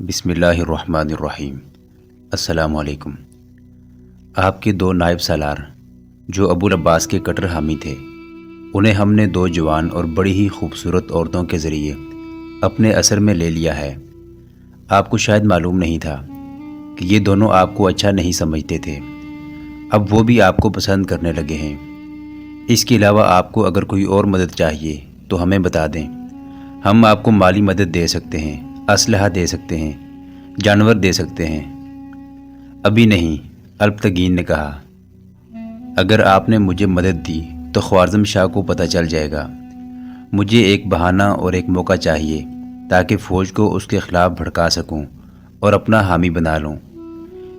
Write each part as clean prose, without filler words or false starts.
بسم اللہ الرحمن الرحیم۔ السلام علیکم۔ آپ کے دو نائب سالار جو ابو العباس کے کٹر حامی تھے، انہیں ہم نے دو جوان اور بڑی ہی خوبصورت عورتوں کے ذریعے اپنے اثر میں لے لیا ہے۔ آپ کو شاید معلوم نہیں تھا کہ یہ دونوں آپ کو اچھا نہیں سمجھتے تھے، اب وہ بھی آپ کو پسند کرنے لگے ہیں۔ اس کے علاوہ آپ کو اگر کوئی اور مدد چاہیے تو ہمیں بتا دیں، ہم آپ کو مالی مدد دے سکتے ہیں، اسلحہ دے سکتے ہیں، جانور دے سکتے ہیں۔ ابھی نہیں، الپتگین نے کہا۔ اگر آپ نے مجھے مدد دی تو خوارزم شاہ کو پتہ چل جائے گا۔ مجھے ایک بہانہ اور ایک موقع چاہیے تاکہ فوج کو اس کے خلاف بھڑکا سکوں اور اپنا حامی بنا لوں۔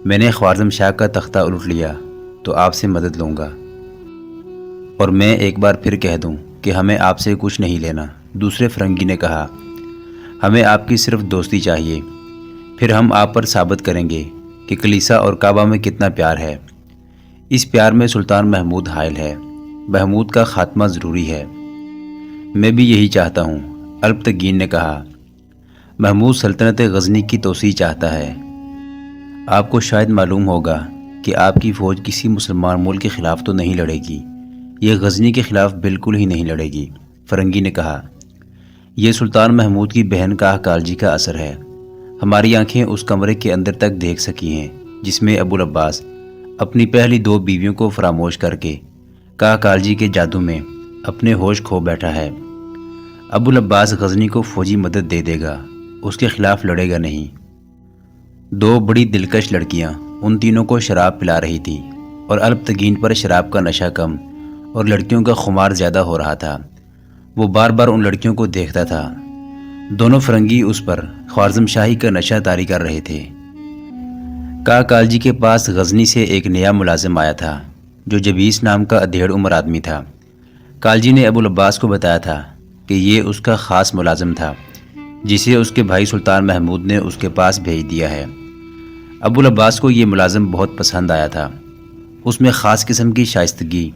میں نے خوارزم شاہ کا تختہ الٹ لیا تو آپ سے مدد لوں گا، اور میں ایک بار پھر کہہ دوں کہ ہمیں آپ سے کچھ نہیں لینا۔ دوسرے فرنگی نے کہا، ہمیں آپ کی صرف دوستی چاہیے، پھر ہم آپ پر ثابت کریں گے کہ کلیسا اور کعبہ میں کتنا پیار ہے۔ اس پیار میں سلطان محمود حائل ہے، محمود کا خاتمہ ضروری ہے۔ میں بھی یہی چاہتا ہوں، الپتگین نے کہا۔ محمود سلطنت غزنی کی توسیع چاہتا ہے۔ آپ کو شاید معلوم ہوگا کہ آپ کی فوج کسی مسلمان ملک کے خلاف تو نہیں لڑے گی، یہ غزنی کے خلاف بالکل ہی نہیں لڑے گی، فرنگی نے کہا۔ یہ سلطان محمود کی بہن کا کالجی کا اثر ہے۔ ہماری آنکھیں اس کمرے کے اندر تک دیکھ سکی ہیں جس میں ابو العباس اپنی پہلی دو بیویوں کو فراموش کر کے کالجی کے جادو میں اپنے ہوش کھو بیٹھا ہے۔ ابو العباس غزنی کو فوجی مدد دے دے گا، اس کے خلاف لڑے گا نہیں۔ دو بڑی دلکش لڑکیاں ان تینوں کو شراب پلا رہی تھی، اور الپتگین پر شراب کا نشہ کم اور لڑکیوں کا خمار زیادہ ہو رہا تھا۔ وہ بار بار ان لڑکیوں کو دیکھتا تھا۔ دونوں فرنگی اس پر خوارزم شاہی کا نشہ طاری کر رہے تھے۔ کالجی کے پاس غزنی سے ایک نیا ملازم آیا تھا جو جبیس نام کا ادھیڑ عمر آدمی تھا۔ کالجی نے ابو العباس کو بتایا تھا کہ یہ اس کا خاص ملازم تھا جسے اس کے بھائی سلطان محمود نے اس کے پاس بھیج دیا ہے۔ ابو العباس کو یہ ملازم بہت پسند آیا تھا۔ اس میں خاص قسم کی شائستگی،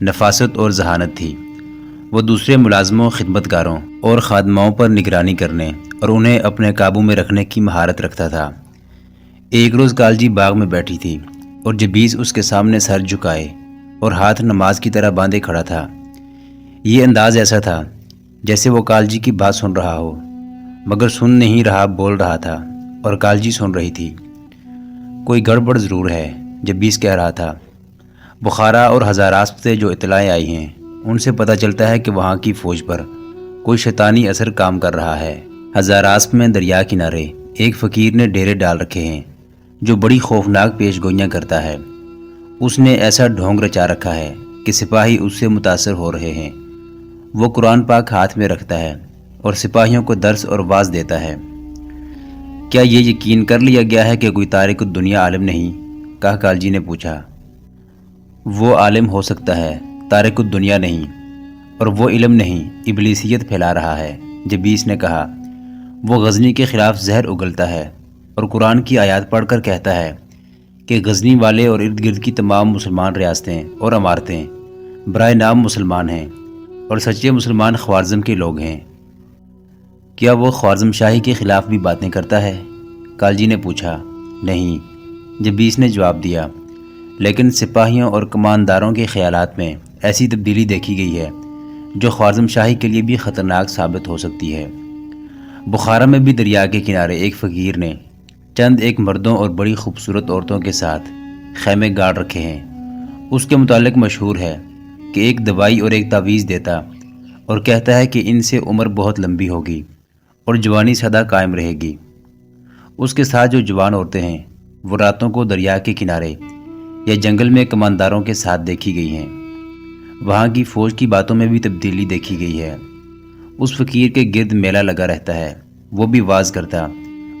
نفاست اور ذہانت تھی۔ وہ دوسرے ملازموں، خدمتگاروں اور خادماؤں پر نگرانی کرنے اور انہیں اپنے قابو میں رکھنے کی مہارت رکھتا تھا۔ ایک روز کالجی باغ میں بیٹھی تھی اور جبیس اس کے سامنے سر جھکائے اور ہاتھ نماز کی طرح باندھے کھڑا تھا۔ یہ انداز ایسا تھا جیسے وہ کالجی کی بات سن رہا ہو، مگر سن نہیں رہا، بول رہا تھا، اور کالجی سن رہی تھی۔ کوئی گڑبڑ ضرور ہے، جبیس کہہ رہا تھا۔ بخارا اور ہزاراسپ سے جو اطلاعیں آئی ہیں ان سے پتہ چلتا ہے کہ وہاں کی فوج پر کوئی شیطانی اثر کام کر رہا ہے۔ ہزاراسپ میں دریا کنارے ایک فقیر نے ڈیرے ڈال رکھے ہیں جو بڑی خوفناک پیش گوئیاں کرتا ہے۔ اس نے ایسا ڈھونگ رچا رکھا ہے کہ سپاہی اس سے متاثر ہو رہے ہیں۔ وہ قرآن پاک ہاتھ میں رکھتا ہے اور سپاہیوں کو درس اور واعظ دیتا ہے۔ کیا یہ یقین کر لیا گیا ہے کہ کوئی تارک الدنیا عالم نہیں؟ کالجی نے پوچھا۔ وہ عالم ہو سکتا ہے، تارک الدنیا نہیں، اور وہ علم نہیں، ابلیسیت پھیلا رہا ہے، جبیس نے کہا۔ وہ غزنی کے خلاف زہر اگلتا ہے اور قرآن کی آیات پڑھ کر کہتا ہے کہ غزنی والے اور ارد گرد کی تمام مسلمان ریاستیں اور عمارتیں برائے نام مسلمان ہیں اور سچے مسلمان خوارزم کے لوگ ہیں۔ کیا وہ خوارزم شاہی کے خلاف بھی باتیں کرتا ہے؟ کالجی نے پوچھا۔ نہیں، جبیس نے جواب دیا، لیکن سپاہیوں اور کمانداروں کے خیالات میں ایسی تبدیلی دیکھی گئی ہے جو خوارزم شاہی کے لیے بھی خطرناک ثابت ہو سکتی ہے۔ بخارا میں بھی دریا کے کنارے ایک فقیر نے چند ایک مردوں اور بڑی خوبصورت عورتوں کے ساتھ خیمے گاڑ رکھے ہیں۔ اس کے متعلق مشہور ہے کہ ایک دوائی اور ایک تعویذ دیتا اور کہتا ہے کہ ان سے عمر بہت لمبی ہوگی اور جوانی سدا قائم رہے گی۔ اس کے ساتھ جو جوان عورتیں ہیں وہ راتوں کو دریا کے کنارے یا جنگل میں کمانداروں کے ساتھ دیکھی گئی ہیں۔ وہاں کی فوج کی باتوں میں بھی تبدیلی دیکھی گئی ہے۔ اس فقیر کے گرد میلہ لگا رہتا ہے، وہ بھی واعظ کرتا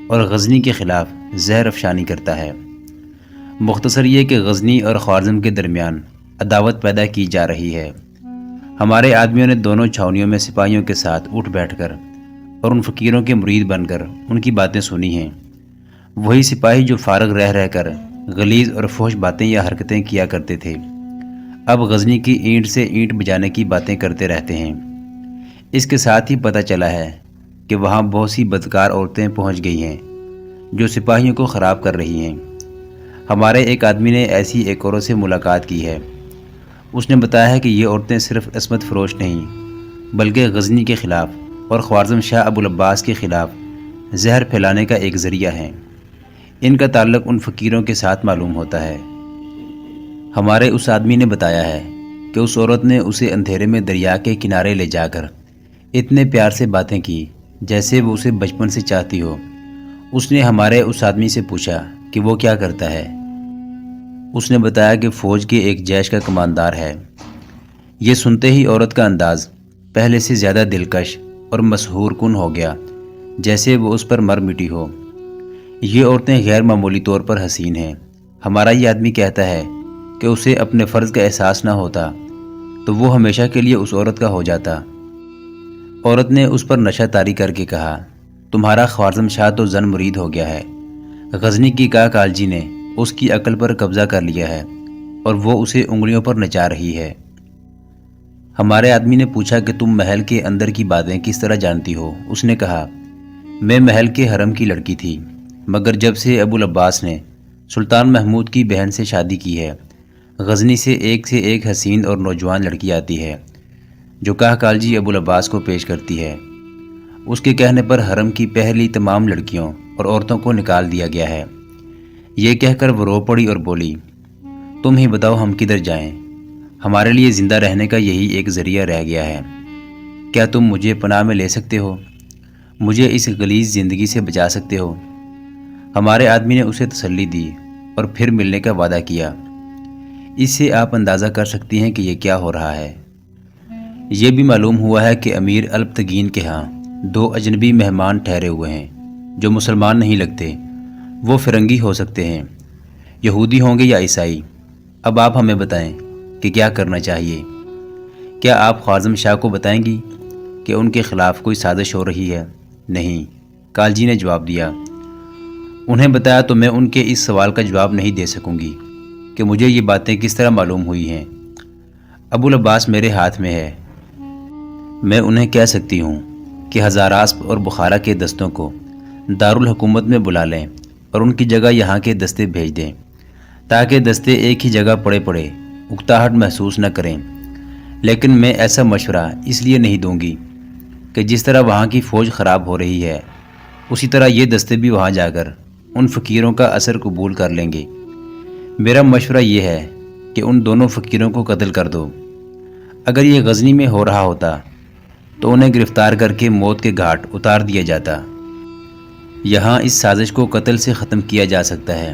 اور غزنی کے خلاف زہر افشانی کرتا ہے۔ مختصر یہ کہ غزنی اور خوارزم کے درمیان عداوت پیدا کی جا رہی ہے۔ ہمارے آدمیوں نے دونوں چھاونیوں میں سپاہیوں کے ساتھ اٹھ بیٹھ کر اور ان فقیروں کے مرید بن کر ان کی باتیں سنی ہیں۔ وہی سپاہی جو فارغ رہ کر غلیظ اور فحش باتیں یا حرکتیں کیا کرتے تھے، اب غزنی کی اینٹ سے اینٹ بجانے کی باتیں کرتے رہتے ہیں۔ اس کے ساتھ ہی پتہ چلا ہے کہ وہاں بہت سی بدکار عورتیں پہنچ گئی ہیں۔ جو سپاہیوں کو خراب کر رہی ہیں۔ ہمارے ایک آدمی نے ایسی ایک عورت سے ملاقات کی ہے۔ اس نے بتایا ہے کہ یہ عورتیں صرف عصمت فروش نہیں بلکہ غزنی کے خلاف اور خوارزم شاہ ابو العباس کے خلاف زہر پھیلانے کا ایک ذریعہ ہیں۔ ان کا تعلق ان فقیروں کے ساتھ معلوم ہوتا ہے۔ ہمارے اس آدمی نے بتایا ہے کہ اس عورت نے اسے اندھیرے میں دریا کے کنارے لے جا کر اتنے پیار سے باتیں کی جیسے وہ اسے بچپن سے چاہتی ہو۔ اس نے ہمارے اس آدمی سے پوچھا کہ وہ کیا کرتا ہے۔ اس نے بتایا کہ فوج کے ایک جیش کا کماندار ہے۔ یہ سنتے ہی عورت کا انداز پہلے سے زیادہ دلکش اور مسحور کن ہو گیا، جیسے وہ اس پر مر مٹی ہو۔ یہ عورتیں غیر معمولی طور پر حسین ہیں۔ ہمارا یہ آدمی کہتا ہے کہ اسے اپنے فرض کا احساس نہ ہوتا تو وہ ہمیشہ کے لیے اس عورت کا ہو جاتا۔ عورت نے اس پر نشہ طاری کر کے کہا، تمہارا خوارزم شاہ تو زن مرید ہو گیا ہے۔ غزنی کی کا کالجی نے اس کی عقل پر قبضہ کر لیا ہے اور وہ اسے انگلیوں پر نچا رہی ہے۔ ہمارے آدمی نے پوچھا کہ تم محل کے اندر کی باتیں کس طرح جانتی ہو؟ اس نے کہا، میں محل کے حرم کی لڑکی تھی، مگر جب سے ابو العباس نے سلطان محمود کی بہن سے شادی کی ہے، غزنی سے ایک حسین اور نوجوان لڑکی آتی ہے جو کا کالجی ابو العباس کو پیش کرتی ہے۔ اس کے کہنے پر حرم کی پہلی تمام لڑکیوں اور عورتوں کو نکال دیا گیا ہے۔ یہ کہہ کر وہ رو پڑی اور بولی، تم ہی بتاؤ ہم کدھر جائیں؟ ہمارے لیے زندہ رہنے کا یہی ایک ذریعہ رہ گیا ہے۔ کیا تم مجھے پناہ میں لے سکتے ہو؟ مجھے اس غلیظ زندگی سے بچا سکتے ہو؟ ہمارے آدمی نے اسے تسلی دی اور پھر ملنے کا وعدہ کیا۔ اس سے آپ اندازہ کر سکتی ہیں کہ یہ کیا ہو رہا ہے۔ یہ بھی معلوم ہوا ہے کہ امیر البتگین کے ہاں 2 اجنبی مہمان ٹھہرے ہوئے ہیں جو مسلمان نہیں لگتے۔ وہ فرنگی ہو سکتے ہیں، یہودی ہوں گے یا عیسائی۔ اب آپ ہمیں بتائیں کہ کیا کرنا چاہیے۔ کیا آپ خوارزم شاہ کو بتائیں گی کہ ان کے خلاف کوئی سازش ہو رہی ہے؟ نہیں، کالجی نے جواب دیا۔ انہیں بتایا تو میں ان کے اس سوال کا جواب نہیں دے سکوں گی کہ مجھے یہ باتیں کس طرح معلوم ہوئی ہیں۔ ابو العباس میرے ہاتھ میں ہے۔ میں انہیں کہہ سکتی ہوں کہ ہزاراسپ اور بخارا کے دستوں کو دارالحکومت میں بلا لیں اور ان کی جگہ یہاں کے دستے بھیج دیں تاکہ دستے ایک ہی جگہ پڑے اکتاہٹ محسوس نہ کریں۔ لیکن میں ایسا مشورہ اس لیے نہیں دوں گی کہ جس طرح وہاں کی فوج خراب ہو رہی ہے اسی طرح یہ دستے بھی وہاں جا کر ان فقیروں کا اثر قبول کر لیں گے۔ میرا مشورہ یہ ہے کہ ان دونوں فقیروں کو قتل کر دو۔ اگر یہ غزنی میں ہو رہا ہوتا تو انہیں گرفتار کر کے موت کے گھاٹ اتار دیا جاتا۔ یہاں اس سازش کو قتل سے ختم کیا جا سکتا ہے۔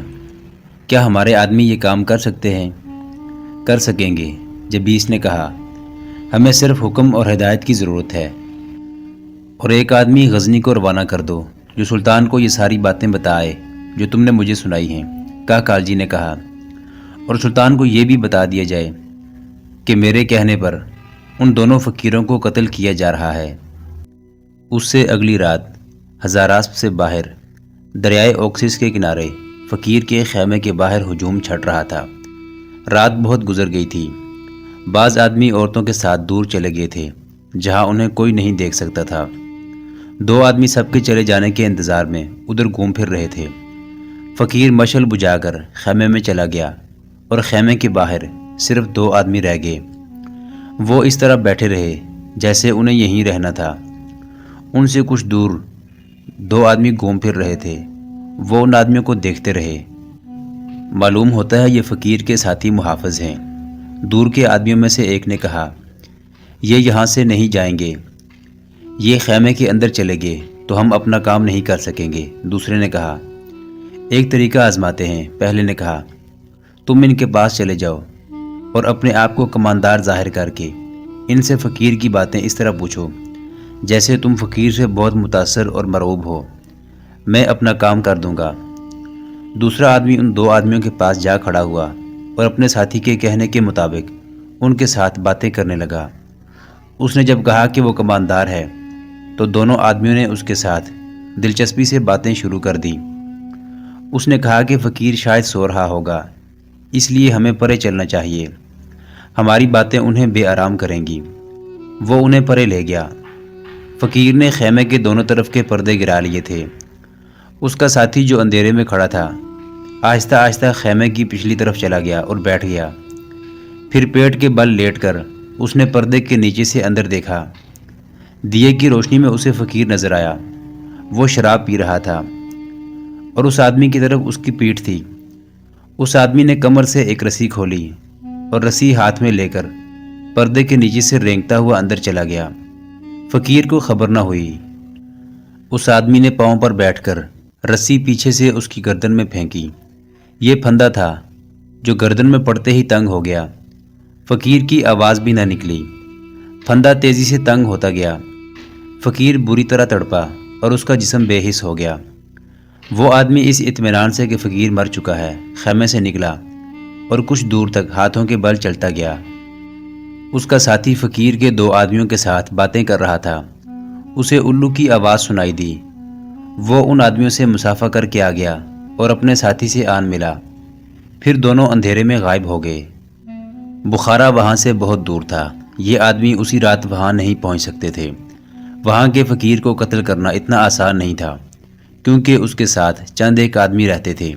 کیا ہمارے آدمی یہ کام کر سکتے ہیں؟ کر سکیں گے، جبیس نے کہا۔ ہمیں صرف حکم اور ہدایت کی ضرورت ہے، اور ایک آدمی غزنی کو روانہ کر دو جو سلطان کو یہ ساری باتیں بتائے جو تم نے مجھے سنائی ہیں، کا کالجی نے کہا، اور سلطان کو یہ بھی بتا دیا جائے کہ میرے کہنے پر ان دونوں فقیروں کو قتل کیا جا رہا ہے۔ اس سے اگلی رات ہزاراسپ سے باہر دریائے اوکسس کے کنارے فقیر کے خیمے کے باہر ہجوم چھٹ رہا تھا۔ رات بہت گزر گئی تھی۔ بعض آدمی عورتوں کے ساتھ دور چلے گئے تھے جہاں انہیں کوئی نہیں دیکھ سکتا تھا۔ 2 آدمی سب کے چلے جانے کے انتظار میں ادھر گھوم پھر رہے تھے۔ فقیر مشعل بجھا کر خیمے میں چلا گیا اور خیمے کے باہر صرف 2 آدمی رہ گئے۔ وہ اس طرح بیٹھے رہے جیسے انہیں یہیں رہنا تھا۔ ان سے کچھ دور 2 آدمی گھوم پھر رہے تھے۔ وہ ان آدمیوں کو دیکھتے رہے۔ معلوم ہوتا ہے یہ فقیر کے ساتھی محافظ ہیں۔ دور کے آدمیوں میں سے ایک نے کہا، یہ یہاں سے نہیں جائیں گے، یہ خیمے کے اندر چلے گئے تو ہم اپنا کام نہیں کر سکیں گے۔ دوسرے نے کہا، ایک طریقہ آزماتے ہیں۔ پہلے نے کہا، تم ان کے پاس چلے جاؤ اور اپنے آپ کو کماندار ظاہر کر کے ان سے فقیر کی باتیں اس طرح پوچھو جیسے تم فقیر سے بہت متاثر اور مرعوب ہو۔ میں اپنا کام کر دوں گا۔ دوسرا آدمی ان 2 آدمیوں کے پاس جا کھڑا ہوا اور اپنے ساتھی کے کہنے کے مطابق ان کے ساتھ باتیں کرنے لگا۔ اس نے جب کہا کہ وہ کماندار ہے تو دونوں آدمیوں نے اس کے ساتھ دلچسپی سے باتیں شروع کر دیں۔ اس نے کہا کہ فقیر شاید سو رہا ہوگا، اس لیے ہمیں پرے چلنا چاہیے، ہماری باتیں انہیں بے آرام کریں گی۔ وہ انہیں پرے لے گیا۔ فقیر نے خیمے کے دونوں طرف کے پردے گرا لیے تھے اس کا ساتھی جو اندھیرے میں کھڑا تھا آہستہ آہستہ خیمے کی پچھلی طرف چلا گیا اور بیٹھ گیا۔ پھر پیٹ کے بل لیٹ کر اس نے پردے کے نیچے سے اندر دیکھا۔ دیے کی روشنی میں اسے فقیر نظر آیا۔ وہ شراب پی رہا تھا اور اس آدمی کی طرف اس کی پیٹھ تھی۔ اس آدمی نے کمر سے ایک رسی کھولی اور رسی ہاتھ میں لے کر پردے کے نیچے سے رینگتا ہوا اندر چلا گیا۔ فقیر کو خبر نہ ہوئی۔ اس آدمی نے پاؤں پر بیٹھ کر رسی پیچھے سے اس کی گردن میں پھینکی۔ یہ پھندا تھا جو گردن میں پڑتے ہی تنگ ہو گیا۔ فقیر کی آواز بھی نہ نکلی۔ پھندا تیزی سے تنگ ہوتا گیا۔ فقیر بری طرح تڑپا اور اس کا جسم بے حس ہو گیا۔ وہ آدمی اس اطمینان سے کہ فقیر مر چکا ہے خیمے سے نکلا اور کچھ دور تک ہاتھوں کے بل چلتا گیا۔ اس کا ساتھی فقیر کے دو آدمیوں کے ساتھ باتیں کر رہا تھا۔ اسے الو کی آواز سنائی دی۔ وہ ان آدمیوں سے مسافہ کر کے آ گیا اور اپنے ساتھی سے آن ملا۔ پھر دونوں اندھیرے میں غائب ہو گئے۔ بخارا وہاں سے بہت دور تھا۔ یہ آدمی اسی رات وہاں نہیں پہنچ سکتے تھے۔ وہاں کے فقیر کو قتل کرنا اتنا آسان نہیں تھا کیونکہ اس کے ساتھ چند ایک آدمی رہتے تھے۔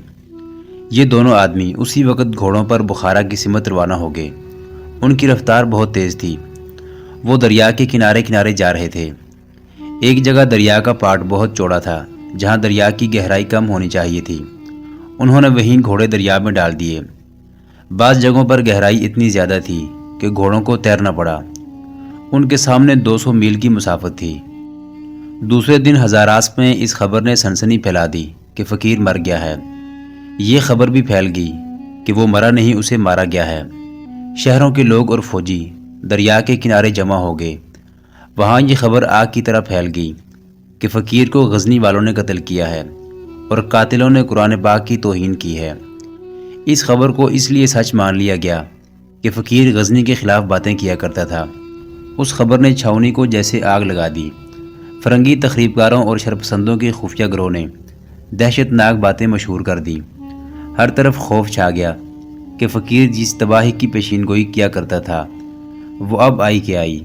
یہ دونوں آدمی اسی وقت گھوڑوں پر بخارا کی سمت روانہ ہو گئے۔ ان کی رفتار بہت تیز تھی۔ وہ دریا کے کنارے کنارے جا رہے تھے۔ ایک جگہ دریا کا پاٹ بہت چوڑا تھا جہاں دریا کی گہرائی کم ہونی چاہیے تھی۔ انہوں نے وہیں گھوڑے دریا میں ڈال دیے۔ بعض جگہوں پر گہرائی اتنی زیادہ تھی کہ گھوڑوں کو تیرنا پڑا۔ ان کے سامنے 200 میل کی مسافت تھی۔ دوسرے دن ہزاراس میں اس خبر نے سنسنی پھیلا دی کہ فقیر مر گیا ہے۔ یہ خبر بھی پھیل گئی کہ وہ مرا نہیں، اسے مارا گیا ہے۔ شہروں کے لوگ اور فوجی دریا کے کنارے جمع ہو گئے۔ وہاں یہ خبر آگ کی طرح پھیل گئی کہ فقیر کو غزنی والوں نے قتل کیا ہے اور قاتلوں نے قرآن پاک کی توہین کی ہے۔ اس خبر کو اس لیے سچ مان لیا گیا کہ فقیر غزنی کے خلاف باتیں کیا کرتا تھا۔ اس خبر نے چھاؤنی کو جیسے آگ لگا دی۔ فرنگی تخریب کاروں اور شرپسندوں کے خفیہ گروہ نے دہشت ناک باتیں مشہور کر دی۔ ہر طرف خوف چھا گیا کہ فقیر جس تباہی کی پیشین گوئی کیا کرتا تھا وہ اب آئی کہ آئی۔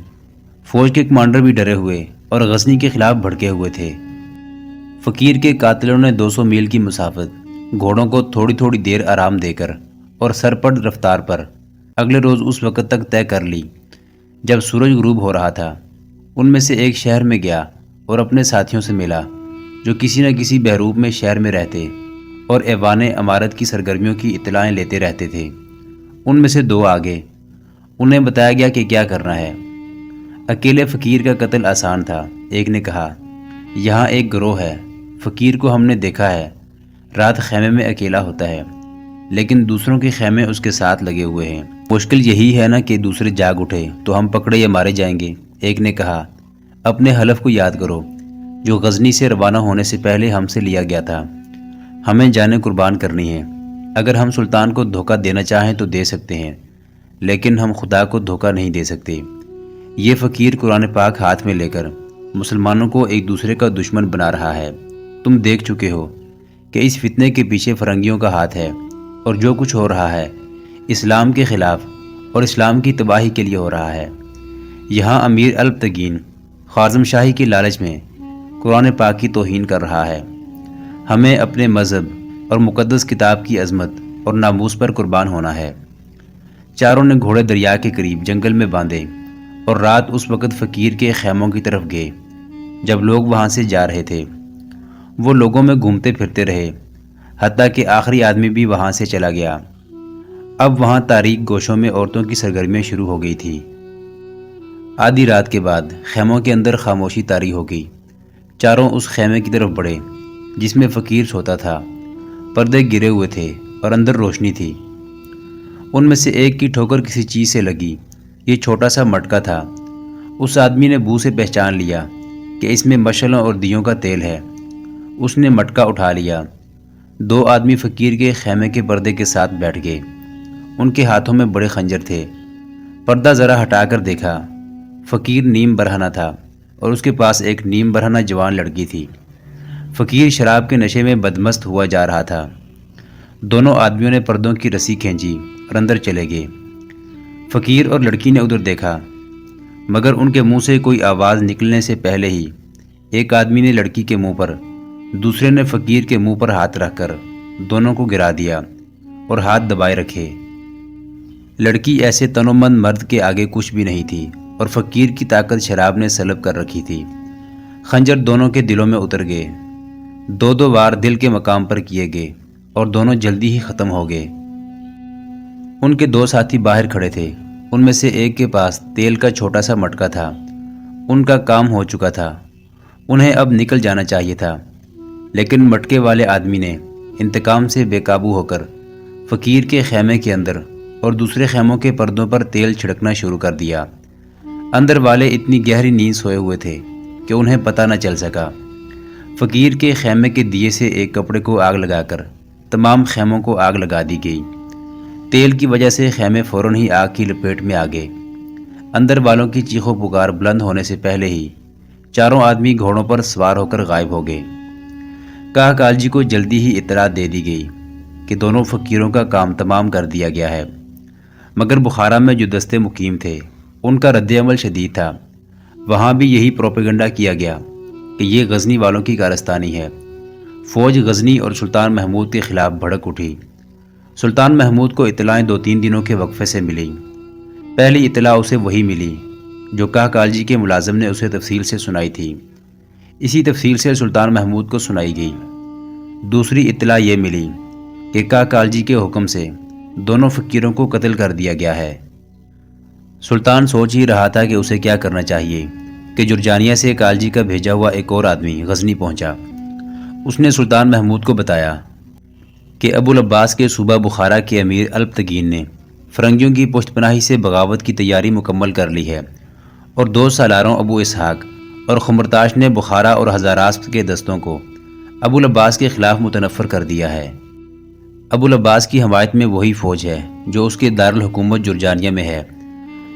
فوج کے کمانڈر بھی ڈرے ہوئے اور غزنی کے خلاف بھڑکے ہوئے تھے۔ فقیر کے قاتلوں نے 200 میل کی مسافت گھوڑوں کو تھوڑی تھوڑی دیر آرام دے کر اور سرپٹ رفتار پر اگلے روز اس وقت تک طے کر لی جب سورج غروب ہو رہا تھا۔ ان میں سے ایک شہر میں گیا اور اپنے ساتھیوں سے ملا جو کسی نہ کسی بحروب میں شہر میں رہتے اور ایوان عمارت کی سرگرمیوں کی اطلاعیں لیتے رہتے تھے۔ ان میں سے 2 آگے۔ انہیں بتایا گیا کہ کیا کرنا ہے۔ اکیلے فقیر کا قتل آسان تھا۔ ایک نے کہا، یہاں ایک گروہ ہے، فقیر کو ہم نے دیکھا ہے، رات خیمے میں اکیلا ہوتا ہے لیکن دوسروں کے خیمے اس کے ساتھ لگے ہوئے ہیں۔ مشکل یہی ہے نا کہ دوسرے جاگ اٹھے تو ہم پکڑے یا مارے جائیں گے۔ ایک نے کہا، اپنے حلف کو یاد کرو جو غزنی سے روانہ ہونے سے پہلے ہم سے لیا گیا تھا۔ ہمیں جانیں قربان کرنی ہے۔ اگر ہم سلطان کو دھوکہ دینا چاہیں تو دے سکتے ہیں لیکن ہم خدا کو دھوکہ نہیں دے سکتے۔ یہ فقیر قرآن پاک ہاتھ میں لے کر مسلمانوں کو ایک دوسرے کا دشمن بنا رہا ہے۔ تم دیکھ چکے ہو کہ اس فتنے کے پیچھے فرنگیوں کا ہاتھ ہے اور جو کچھ ہو رہا ہے اسلام کے خلاف اور اسلام کی تباہی کے لیے ہو رہا ہے۔ یہاں امیر البتگین خوارزم شاہی کی لالچ میں قرآن پاک کی توہین کر رہا ہے۔ ہمیں اپنے مذہب اور مقدس کتاب کی عظمت اور ناموس پر قربان ہونا ہے۔ چاروں نے گھوڑے دریا کے قریب جنگل میں باندھے اور رات اس وقت فقیر کے خیموں کی طرف گئے جب لوگ وہاں سے جا رہے تھے۔ وہ لوگوں میں گھومتے پھرتے رہے حتیٰ کہ آخری آدمی بھی وہاں سے چلا گیا۔ اب وہاں تاریک گوشوں میں عورتوں کی سرگرمیاں شروع ہو گئی تھی۔ آدھی رات کے بعد خیموں کے اندر خاموشی طاری ہو گئی۔ چاروں اس خیمے کی طرف بڑھے جس میں فقیر سوتا تھا۔ پردے گرے ہوئے تھے اور اندر روشنی تھی۔ ان میں سے ایک کی ٹھوکر کسی چیز سے لگی۔ یہ چھوٹا سا مٹکا تھا۔ اس آدمی نے بو سے پہچان لیا کہ اس میں مشعلوں اور دیوں کا تیل ہے۔ اس نے مٹکا اٹھا لیا۔ 2 آدمی فقیر کے خیمے کے پردے کے ساتھ بیٹھ گئے۔ ان کے ہاتھوں میں بڑے خنجر تھے۔ پردہ ذرا ہٹا کر دیکھا۔ فقیر نیم برہنہ تھا اور اس کے پاس ایک نیم برہنہ جوان لڑکی تھی۔ فقیر شراب کے نشے میں بدمست ہوا جا رہا تھا۔ دونوں آدمیوں نے پردوں کی رسی کھینچی اور اندر چلے گئے۔ فقیر اور لڑکی نے ادھر دیکھا مگر ان کے منہ سے کوئی آواز نکلنے سے پہلے ہی ایک آدمی نے لڑکی کے منہ پر دوسرے نے فقیر کے منہ پر ہاتھ رکھ کر دونوں کو گرا دیا اور ہاتھ دبائے رکھے۔ لڑکی ایسے تنومند مرد کے آگے کچھ بھی نہیں تھی اور فقیر کی طاقت شراب نے سلب کر رکھی تھی۔ خنجر دونوں کے دلوں میں اتر گئے، دو دو وار دل کے مقام پر کیے گئے اور دونوں جلدی ہی ختم ہو گئے۔ ان کے دو ساتھی باہر کھڑے تھے، ان میں سے ایک کے پاس تیل کا چھوٹا سا مٹکا تھا۔ ان کا کام ہو چکا تھا، انہیں اب نکل جانا چاہیے تھا، لیکن مٹکے والے آدمی نے انتقام سے بے قابو ہو کر فقیر کے خیمے کے اندر اور دوسرے خیموں کے پردوں پر تیل چھڑکنا شروع کر دیا۔ اندر والے اتنی گہری نیند سوئے ہوئے تھے کہ انہیں پتہ نہ چل سکا۔ فقیر کے خیمے کے دیے سے ایک کپڑے کو آگ لگا کر تمام خیموں کو آگ لگا دی گئی۔ تیل کی وجہ سے خیمے فوراً ہی آگ کی لپیٹ میں آ گئے۔ اندر والوں کی چیخ و پکار بلند ہونے سے پہلے ہی چاروں آدمی گھوڑوں پر سوار ہو کر غائب ہو گئے۔ کاہا کالجی کو جلدی ہی اطلاع دے دی گئی کہ دونوں فقیروں کا کام تمام کر دیا گیا ہے، مگر بخارا میں جو دستے مقیم تھے ان کا رد عمل شدید تھا۔ وہاں بھی یہی پروپیگنڈا کیا گیا کہ یہ غزنی والوں کی کارستانی ہے۔ فوج غزنی اور سلطان محمود کے خلاف بھڑک اٹھی۔ سلطان محمود کو اطلاعیں 2-3 دنوں کے وقفے سے ملی۔ پہلی اطلاع اسے وہی ملی جو کاہا کالجی کے ملازم نے اسے تفصیل سے سنائی تھی، اسی تفصیل سے سلطان محمود کو سنائی گئی۔ دوسری اطلاع یہ ملی کہ کاہا کالجی کے حکم سے دونوں فقیروں کو قتل کر دیا گیا ہے۔ سلطان سوچ ہی رہا تھا کہ اسے کیا کرنا چاہیے کہ جرجانیہ سے کالجی کا بھیجا ہوا ایک اور آدمی غزنی پہنچا۔ اس نے سلطان محمود کو بتایا کہ ابو العباس کے صوبہ بخارا کے امیر الپتگین نے فرنگیوں کی پشت پناہی سے بغاوت کی تیاری مکمل کر لی ہے اور 2 سالاروں ابو اسحاق اور خمرتاش نے بخارا اور ہزاراسپ کے دستوں کو ابو العباس کے خلاف متنفر کر دیا ہے۔ ابو العباس کی حمایت میں وہی فوج ہے جو اس کے دارالحکومت جرجانیہ میں ہے،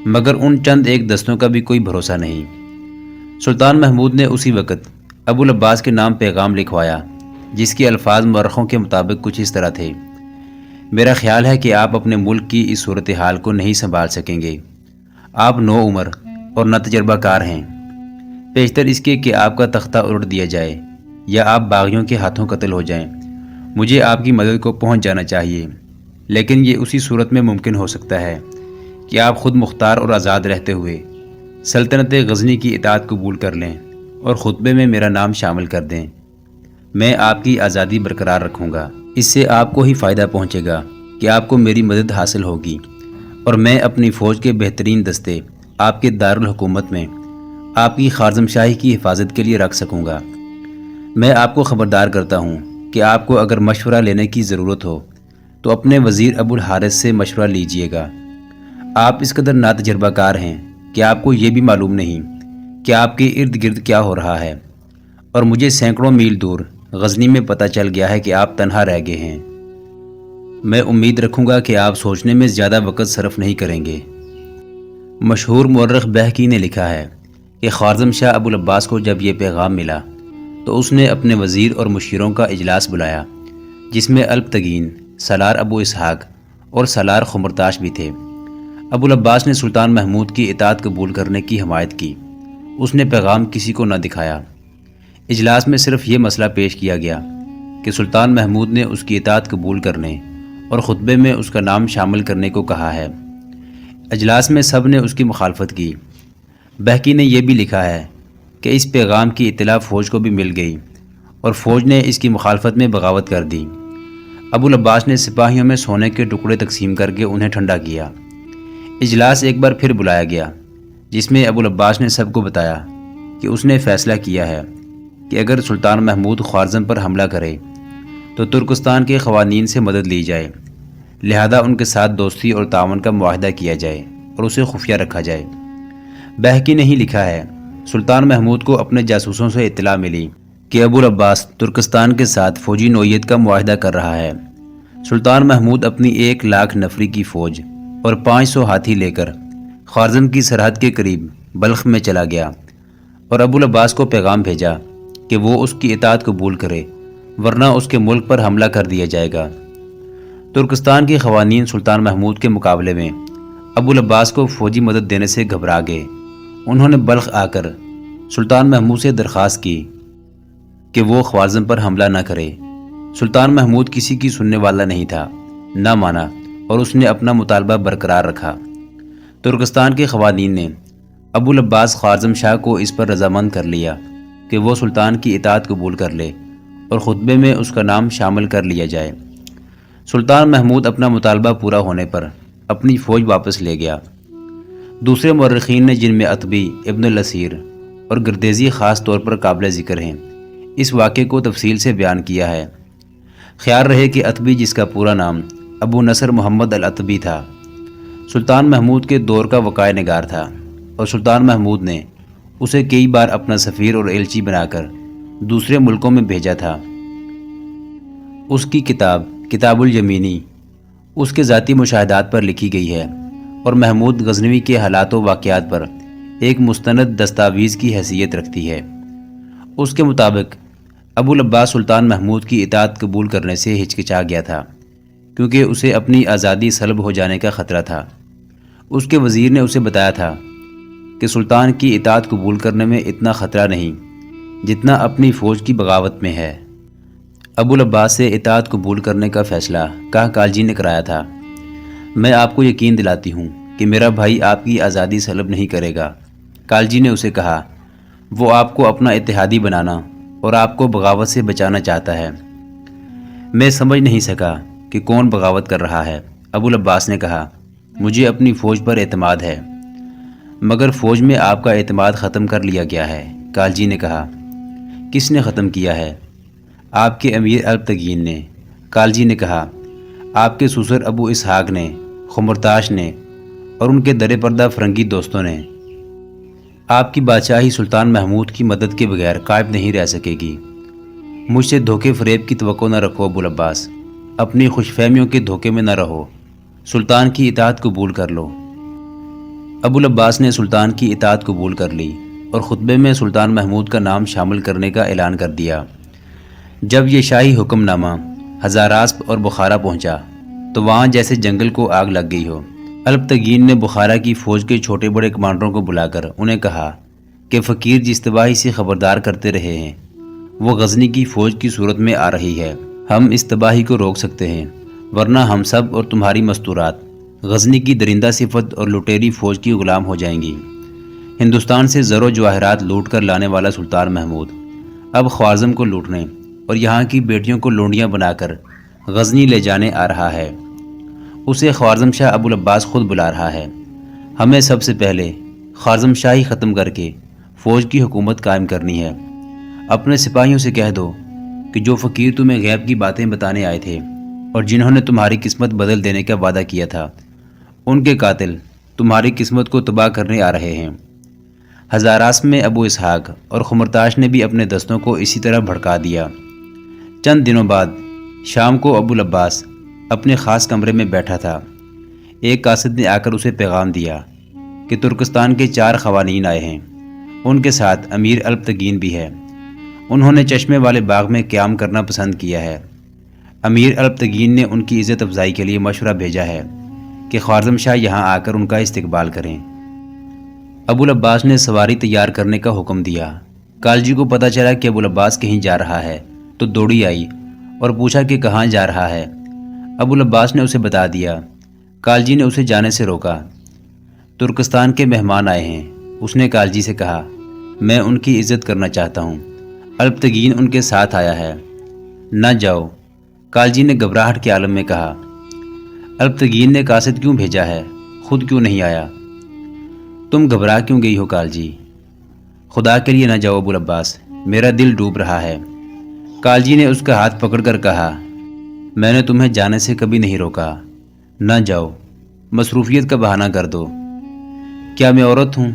مگر ان چند ایک دستوں کا بھی کوئی بھروسہ نہیں۔ سلطان محمود نے اسی وقت ابو العباس کے نام پیغام لکھوایا، جس کے الفاظ مورخوں کے مطابق کچھ اس طرح تھے: میرا خیال ہے کہ آپ اپنے ملک کی اس صورتحال کو نہیں سنبھال سکیں گے۔ آپ نو عمر اور نہ تجربہ کار ہیں۔ پیشتر اس کے کہ آپ کا تختہ الٹ دیا جائے یا آپ باغیوں کے ہاتھوں قتل ہو جائیں۔ مجھے آپ کی مدد کو پہنچ جانا چاہیے، لیکن یہ اسی صورت میں ممکن ہو سکتا ہے کہ آپ خود مختار اور آزاد رہتے ہوئے سلطنت غزنی کی اطاعت قبول کر لیں اور خطبے میں میرا نام شامل کر دیں۔ میں آپ کی آزادی برقرار رکھوں گا۔ اس سے آپ کو ہی فائدہ پہنچے گا کہ آپ کو میری مدد حاصل ہوگی اور میں اپنی فوج کے بہترین دستے آپ کے دارالحکومت میں آپ کی خارزم شاہی کی حفاظت کے لیے رکھ سکوں گا۔ میں آپ کو خبردار کرتا ہوں کہ آپ کو اگر مشورہ لینے کی ضرورت ہو تو اپنے وزیر ابو الحارث سے مشورہ لیجئے گا۔ آپ اس قدر ناتجربہ کار ہیں کہ آپ کو یہ بھی معلوم نہیں کہ آپ کے ارد گرد کیا ہو رہا ہے، اور مجھے سینکڑوں میل دور غزنی میں پتہ چل گیا ہے کہ آپ تنہا رہ گئے ہیں۔ میں امید رکھوں گا کہ آپ سوچنے میں زیادہ وقت صرف نہیں کریں گے۔ مشہور مورخ بہقی نے لکھا ہے کہ خوارزم شاہ ابو العباس کو جب یہ پیغام ملا تو اس نے اپنے وزیر اور مشیروں کا اجلاس بلایا، جس میں الپتگین، سالار ابو اسحاق اور سالار خمرتاش بھی تھے۔ ابو العباس نے سلطان محمود کی اطاعت قبول کرنے کی حمایت کی۔ اس نے پیغام کسی کو نہ دکھایا۔ اجلاس میں صرف یہ مسئلہ پیش کیا گیا کہ سلطان محمود نے اس کی اطاعت قبول کرنے اور خطبے میں اس کا نام شامل کرنے کو کہا ہے۔ اجلاس میں سب نے اس کی مخالفت کی۔ بہقی نے یہ بھی لکھا ہے کہ اس پیغام کی اطلاع فوج کو بھی مل گئی اور فوج نے اس کی مخالفت میں بغاوت کر دی۔ ابو العباس نے سپاہیوں میں سونے کے ٹکڑے تقسیم کر کے انہیں ٹھنڈا کیا۔ اجلاس ایک بار پھر بلایا گیا، جس میں ابو العباس نے سب کو بتایا کہ اس نے فیصلہ کیا ہے کہ اگر سلطان محمود خوارزم پر حملہ کرے تو ترکستان کے قوانین سے مدد لی جائے، لہذا ان کے ساتھ دوستی اور تعاون کا معاہدہ کیا جائے اور اسے خفیہ رکھا جائے۔ بہقی نے ہی لکھا ہے، سلطان محمود کو اپنے جاسوسوں سے اطلاع ملی کہ ابو العباس ترکستان کے ساتھ فوجی نوعیت کا معاہدہ کر رہا ہے۔ سلطان محمود اپنی 1,00,000 نفری کی فوج اور 500 ہاتھی لے کر خوارزم کی سرحد کے قریب بلخ میں چلا گیا اور ابو العباس کو پیغام بھیجا کہ وہ اس کی اطاعت قبول کرے، ورنہ اس کے ملک پر حملہ کر دیا جائے گا۔ ترکستان کے قوانین سلطان محمود کے مقابلے میں ابو العباس کو فوجی مدد دینے سے گھبرا گئے۔ انہوں نے بلخ آ کر سلطان محمود سے درخواست کی کہ وہ خوارزم پر حملہ نہ کرے۔ سلطان محمود کسی کی سننے والا نہیں تھا، نہ مانا، اور اس نے اپنا مطالبہ برقرار رکھا۔ ترکستان کے قوانین نے ابو العباس خوارزم شاہ کو اس پر رضامند کر لیا کہ وہ سلطان کی اطاعت قبول کر لے اور خطبے میں اس کا نام شامل کر لیا جائے۔ سلطان محمود اپنا مطالبہ پورا ہونے پر اپنی فوج واپس لے گیا۔ دوسرے مورخین نے، جن میں عتبی، ابن الاسیر اور گردیزی خاص طور پر قابل ذکر ہیں، اس واقعے کو تفصیل سے بیان کیا ہے۔ خیال رہے کہ عتبی، جس کا پورا نام ابو نصر محمد العتبی تھا، سلطان محمود کے دور کا وقائے نگار تھا، اور سلطان محمود نے اسے کئی بار اپنا سفیر اور ایلچی بنا کر دوسرے ملکوں میں بھیجا تھا۔ اس کی کتاب الیمینی اس کے ذاتی مشاہدات پر لکھی گئی ہے اور محمود غزنوی کے حالات و واقعات پر ایک مستند دستاویز کی حیثیت رکھتی ہے۔ اس کے مطابق ابو العباس سلطان محمود کی اطاعت قبول کرنے سے ہچکچا گیا تھا، کیونکہ اسے اپنی آزادی سلب ہو جانے کا خطرہ تھا۔ اس کے وزیر نے اسے بتایا تھا کہ سلطان کی اطاعت قبول کرنے میں اتنا خطرہ نہیں جتنا اپنی فوج کی بغاوت میں ہے۔ ابو العباس سے اطاعت قبول کرنے کا فیصلہ کاہ کالجی نے کرایا تھا۔ میں آپ کو یقین دلاتی ہوں کہ میرا بھائی آپ کی آزادی سلب نہیں کرے گا، کالجی نے اسے کہا۔ وہ آپ کو اپنا اتحادی بنانا اور آپ کو بغاوت سے بچانا چاہتا ہے۔ میں سمجھ نہیں سکا کہ کون بغاوت کر رہا ہے، ابو العباس نے کہا۔ مجھے اپنی فوج پر اعتماد ہے۔ مگر فوج میں آپ کا اعتماد ختم کر لیا گیا ہے، کالجی نے کہا۔ کس نے ختم کیا ہے؟ آپ کے امیر البتگین نے، کالجی نے کہا۔ آپ کے سسر ابو اسحاق نے، خمرتاش نے اور ان کے در پردہ فرنگی دوستوں نے۔ آپ کی بادشاہی سلطان محمود کی مدد کے بغیر قائم نہیں رہ سکے گی۔ مجھ سے دھوکے فریب کی توقع نہ رکھو ابو العباس، اپنی خوش فہمیوں کے دھوکے میں نہ رہو، سلطان کی اطاعت قبول کر لو۔ ابو العباس نے سلطان کی اطاعت قبول کر لی اور خطبے میں سلطان محمود کا نام شامل کرنے کا اعلان کر دیا۔ جب یہ شاہی حکم نامہ ہزاراسپ اور بخارا پہنچا تو وہاں جیسے جنگل کو آگ لگ گئی ہو۔ البتگین نے بخارا کی فوج کے چھوٹے بڑے کمانڈروں کو بلا کر انہیں کہا کہ فقیر جس تباہی سے خبردار کرتے رہے ہیں وہ غزنی کی فوج کی صورت میں آ رہی ہے۔ ہم اس تباہی کو روک سکتے ہیں، ورنہ ہم سب اور تمہاری مستورات غزنی کی درندہ صفت اور لٹیری فوج کی غلام ہو جائیں گی۔ ہندوستان سے زر و جواہرات لوٹ کر لانے والا سلطان محمود اب خوارزم کو لوٹنے اور یہاں کی بیٹیوں کو لونڈیاں بنا کر غزنی لے جانے آ رہا ہے۔ اسے خوارزم شاہ ابو العباس خود بلا رہا ہے۔ ہمیں سب سے پہلے خوارزم شاہی ختم کر کے فوج کی حکومت قائم کرنی ہے۔ اپنے سپاہیوں سے کہہ دو کہ جو فقیر تمہیں غیب کی باتیں بتانے آئے تھے اور جنہوں نے تمہاری قسمت بدل دینے کا وعدہ کیا تھا، ان کے قاتل تمہاری قسمت کو تباہ کرنے آ رہے ہیں۔ ہزاراسپ میں ابو اسحاق اور خمرتاش نے بھی اپنے دستوں کو اسی طرح بھڑکا دیا۔ چند دنوں بعد شام کو ابو العباس اپنے خاص کمرے میں بیٹھا تھا۔ ایک قاصد نے آ کر اسے پیغام دیا کہ ترکستان کے 4 خوانین آئے ہیں، ان کے ساتھ امیر البتگین بھی ہے۔ انہوں نے چشمے والے باغ میں قیام کرنا پسند کیا ہے۔ امیر البتگین نے ان کی عزت افزائی کے لیے مشورہ بھیجا ہے کہ خوارزم شاہ یہاں آ کر ان کا استقبال کریں۔ ابو العباس نے سواری تیار کرنے کا حکم دیا۔ کالجی کو پتہ چلا کہ ابو العباس کہیں جا رہا ہے تو دوڑی آئی اور پوچھا کہ کہاں جا رہا ہے۔ ابو العباس نے اسے بتا دیا۔ کالجی نے اسے جانے سے روکا۔ ترکستان کے مہمان آئے ہیں، اس نے کالجی سے کہا۔ میں ان کی عزت کرنا چاہتا ہوں۔ البتگین ان کے ساتھ آیا ہے۔ نہ جاؤ، کالجی نے گھبراہٹ کے عالم میں کہا۔ البتگین نے قاصد کیوں بھیجا ہے، خود کیوں نہیں آیا؟ تم گھبرا کیوں گئی ہو کالجی؟ خدا کے لیے نہ جاؤ ابو العباس، میرا دل ڈوب رہا ہے۔ کالجی نے اس کا ہاتھ پکڑ کر کہا، میں نے تمہیں جانے سے کبھی نہیں روکا، نہ جاؤ، مصروفیت کا بہانہ کر دو۔ کیا میں عورت ہوں؟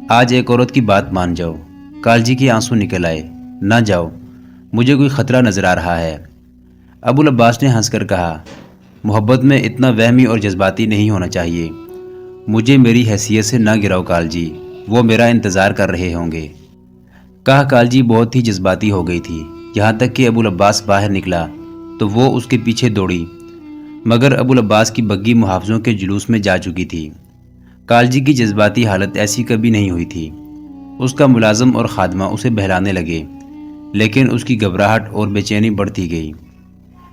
آج ایک عورت کی بات مان جاؤ۔ کالجی کے آنسو نکل آئے۔ نہ جاؤ، مجھے کوئی خطرہ نظر آ رہا ہے۔ ابو العباس نے ہنس کر کہا، محبت میں اتنا وہمی اور جذباتی نہیں ہونا چاہیے۔ مجھے میری حیثیت سے نہ گراؤ کالجی، وہ میرا انتظار کر رہے ہوں گے۔ کالجی بہت ہی جذباتی ہو گئی تھی، یہاں تک کہ ابو العباس باہر نکلا تو وہ اس کے پیچھے دوڑی، مگر ابو العباس کی بگی محافظوں کے جلوس میں جا چکی تھی۔ کالجی کی جذباتی حالت ایسی کبھی نہیں ہوئی تھی۔ اس کا ملازم اور خادمہ اسے بہلانے لگے لیکن اس کی گھبراہٹ اور بے چینی بڑھتی گئی۔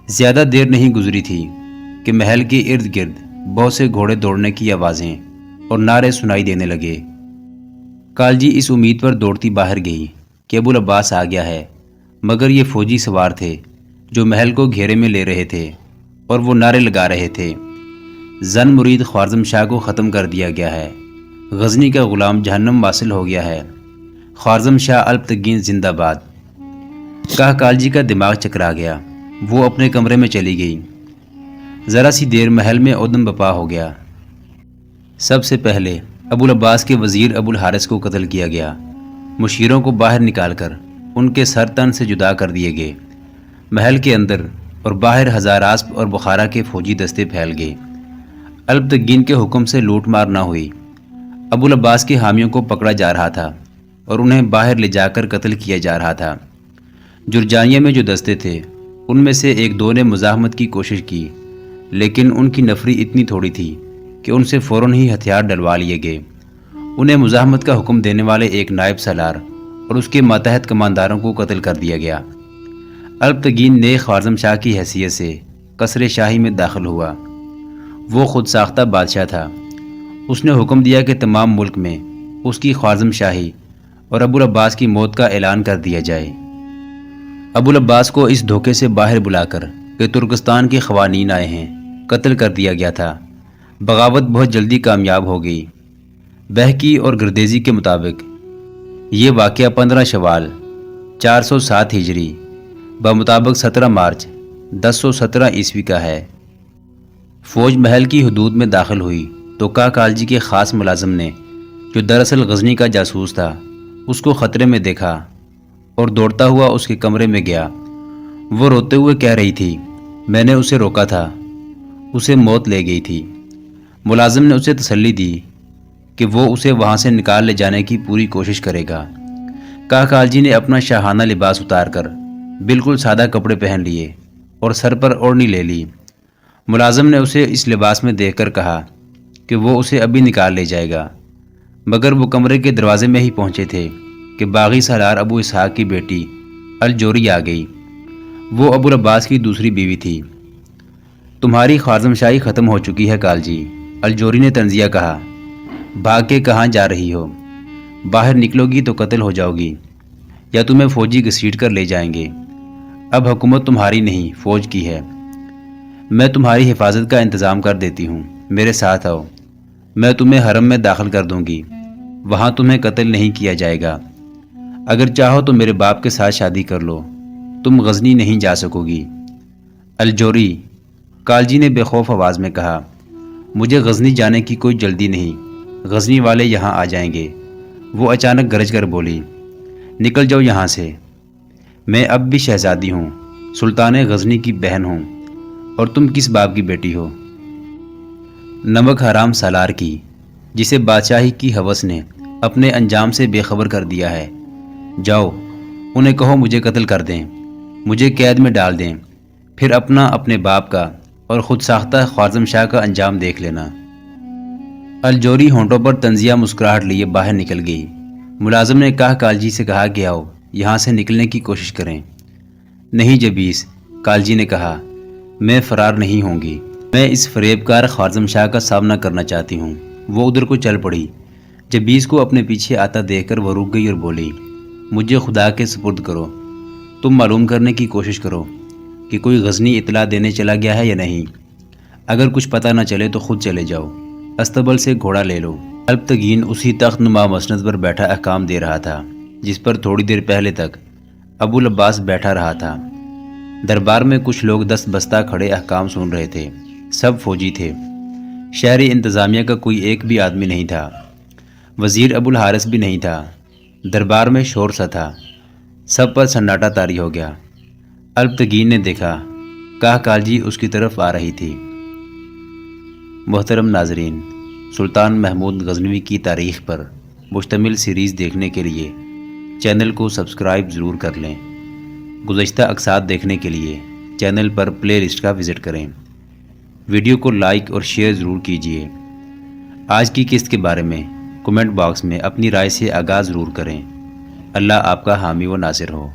زیادہ دیر نہیں گزری تھی کہ محل کے ارد گرد بہت سے گھوڑے دوڑنے کی آوازیں اور نعرے سنائی دینے لگے۔ کالجی اس امید پر دوڑتی باہر گئی کہ ابو العباس آ گیا ہے، مگر یہ فوجی سوار تھے جو محل کو گھیرے میں لے رہے تھے اور وہ نعرے لگا رہے تھے، زن مرید خوارزم شاہ کو ختم کر دیا گیا ہے، غزنی کا غلام جہنم واصل ہو گیا ہے، خوارزم شاہ الپتگین زندہ باد۔ کالجی کا دماغ چکرا گیا، وہ اپنے کمرے میں چلی گئی۔ ذرا سی دیر محل میں عدم بپا ہو گیا۔ سب سے پہلے ابو العباس کے وزیر ابو الحارث کو قتل کیا گیا، مشیروں کو باہر نکال کر ان کے سر تن سے جدا کر دیے گئے۔ محل کے اندر اور باہر ہزار اسب اور بخارا کے فوجی دستے پھیل گئے۔ الپتگین کے حکم سے لوٹ مار نہ ہوئی۔ ابو العباس کے حامیوں کو پکڑا جا رہا تھا اور انہیں باہر لے جا کر قتل کیا جا رہا تھا۔ جرجانیہ میں جو دستے تھے ان میں سے ایک دو نے مزاحمت کی کوشش کی، لیکن ان کی نفری اتنی تھوڑی تھی کہ ان سے فوراً ہی ہتھیار ڈلوا لیے گئے۔ انہیں مزاحمت کا حکم دینے والے ایک نائب سالار اور اس کے ماتحت کمانداروں کو قتل کر دیا گیا۔ الپتگین نے خوارزم شاہ کی حیثیت سے قصر شاہی میں داخل ہوا۔ وہ خود ساختہ بادشاہ تھا۔ اس نے حکم دیا کہ تمام ملک میں اس کی خوارزم شاہی اور ابو العباس کی موت کا اعلان کر دیا جائے۔ ابو العباس کو اس دھوکے سے باہر بلا کر کہ ترکستان کے قوانین آئے ہیں قتل کر دیا گیا تھا۔ بغاوت بہت جلدی کامیاب ہو گئی۔ بہکی اور گردیزی کے مطابق یہ واقعہ 15 شوال 407 ہجری بمطابق 17 مارچ 1017 عیسوی کا ہے۔ فوج محل کی حدود میں داخل ہوئی تو کالجی کے خاص ملازم نے، جو دراصل غزنی کا جاسوس تھا، اس کو خطرے میں دیکھا اور دوڑتا ہوا اس کے کمرے میں گیا۔ وہ روتے ہوئے کہہ رہی تھی، میں نے اسے روکا تھا، اسے موت لے گئی تھی۔ ملازم نے اسے تسلی دی کہ وہ اسے وہاں سے نکال لے جانے کی پوری کوشش کرے گا۔ کالجی نے اپنا شاہانہ لباس اتار کر بالکل سادہ کپڑے پہن لیے اور سر پر اوڑھنی لے لی۔ ملازم نے اسے اس لباس میں دیکھ کر کہا کہ وہ اسے ابھی نکال لے جائے گا، مگر وہ کمرے کے دروازے میں ہی پہنچے تھے کہ باغی سالار ابو اسحاق کی بیٹی الجوری آ گئی۔ وہ ابو العباس کی دوسری بیوی تھی۔ تمہاری خوارزم شاہی ختم ہو چکی ہے کالجی، الجوری نے طنزیہ کہا۔ بھاگ کے کہاں جا رہی ہو؟ باہر نکلو گی تو قتل ہو جاؤ گی یا تمہیں فوجی گھسیٹ کر لے جائیں گے۔ اب حکومت تمہاری نہیں فوج کی ہے۔ میں تمہاری حفاظت کا انتظام کر دیتی ہوں، میرے ساتھ آؤ، میں تمہیں حرم میں داخل کر دوں گی، وہاں تمہیں قتل نہیں کیا جائے گا۔ اگر چاہو تو میرے باپ کے ساتھ شادی کر لو، تم غزنی نہیں جا سکو گی۔ الجوری، کالجی نے بے خوف آواز میں کہا، مجھے غزنی جانے کی کوئی جلدی نہیں، غزنی والے یہاں آ جائیں گے۔ وہ اچانک گرج کر بولی، نکل جاؤ یہاں سے، میں اب بھی شہزادی ہوں، سلطان غزنی کی بہن ہوں، اور تم کس باپ کی بیٹی ہو؟ نمک حرام سالار کی، جسے بادشاہی کی ہوس نے اپنے انجام سے بے خبر کر دیا ہے۔ جاؤ، انہیں کہو مجھے قتل کر دیں، مجھے قید میں ڈال دیں، پھر اپنے باپ کا اور خود ساختہ خوارزم شاہ کا انجام دیکھ لینا۔ الجوری ہونٹوں پر طنزیہ مسکراہٹ لیے باہر نکل گئی۔ ملازم نے کالجی سے کہا کہ آؤ، یہاں سے نکلنے کی کوشش کریں۔ نہیں جبیس، کالجی نے کہا، میں فرار نہیں ہوں گی، میں اس فریب کار خوارزم شاہ کا سامنا کرنا چاہتی ہوں۔ وہ ادھر کو چل پڑی۔ جبیس کو اپنے پیچھے آتا دیکھ کر وہ رک گئی اور بولی، مجھے خدا کے سپرد کرو، تم معلوم کرنے کی کوشش کرو کہ کوئی غزنی اطلاع دینے چلا گیا ہے یا نہیں۔ اگر کچھ پتہ نہ چلے تو خود چلے جاؤ، استبل سے گھوڑا لے لو۔ الپتگین اسی تخت نما مسند پر بیٹھا احکام دے رہا تھا جس پر تھوڑی دیر پہلے تک ابو العباس بیٹھا رہا تھا۔ دربار میں کچھ لوگ دست بستہ کھڑے احکام سن رہے تھے، سب فوجی تھے۔ شہری انتظامیہ کا کوئی ایک بھی آدمی نہیں تھا، وزیر ابو الحارث بھی نہیں تھا۔ دربار میں شور سا تھا، سب پر سناٹا طاری ہو گیا۔ الپتگین نے دیکھا کالجی اس کی طرف آ رہی تھی۔ محترم ناظرین، سلطان محمود غزنوی کی تاریخ پر مشتمل سیریز دیکھنے کے لیے چینل کو سبسکرائب ضرور کر لیں۔ گزشتہ اقساط دیکھنے کے لیے چینل پر پلے لسٹ کا وزٹ کریں۔ ویڈیو کو لائک اور شیئر ضرور کیجیے۔ آج کی قسط کے بارے میں کمنٹ باکس میں اپنی رائے سے آگاہ ضرور کریں۔ اللہ آپ کا حامی و ناصر ہو۔